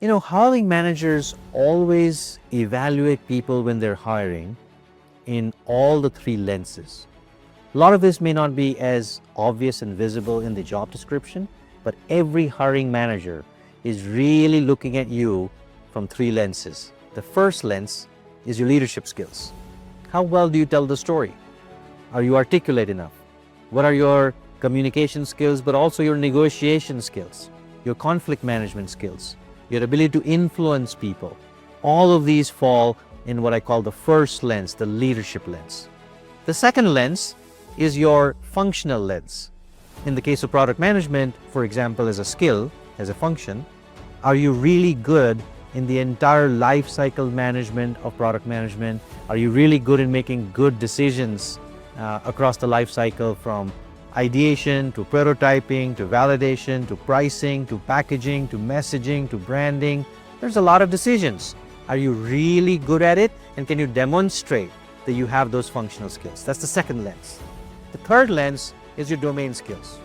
Hiring managers always evaluate people when they're hiring in all the three lenses. A lot of this may not be as obvious and visible in the job description, but every hiring manager is really looking at you from three lenses. The first lens is your leadership skills. How well do you tell the story? Are you articulate enough? What are your communication skills, but also your negotiation skills, your conflict management skills, your ability to influence people? All of these fall in what I call the first lens, the leadership lens. The second lens is your functional lens. In the case of product management, for example, as a skill, as a function, are you really good in the entire life cycle management of product management? Are you really good in making good decisions across the life cycle, from ideation to prototyping to validation to pricing to packaging to messaging to branding? There's a lot of decisions. Are you really good at it? And can you demonstrate that you have those functional skills? That's the second lens. The third lens is your domain skills.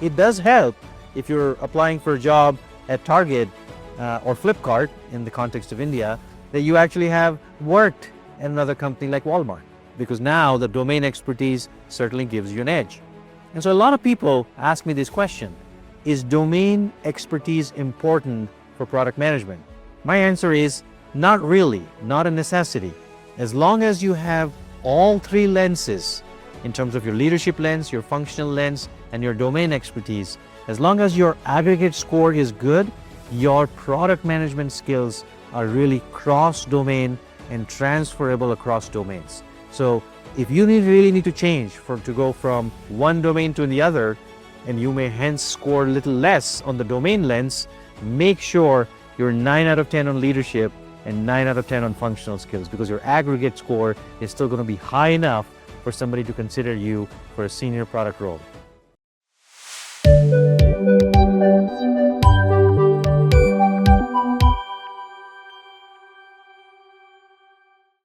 It does help if you're applying for a job at Target or Flipkart in the context of India, that you actually have worked at another company like Walmart, because now the domain expertise certainly gives you an edge. And so a lot of people ask me this question: is domain expertise important for product management? My answer is not really, not a necessity. As long as you have all three lenses, in terms of your leadership lens, your functional lens, and your domain expertise, as long as your aggregate score is good, your product management skills are really cross-domain and transferable across domains. So if you really need to change to go from one domain to the other, and you may hence score a little less on the domain lens, make sure you're 9 out of 10 on leadership and 9 out of 10 on functional skills, because your aggregate score is still going to be high enough for somebody to consider you for a senior product role.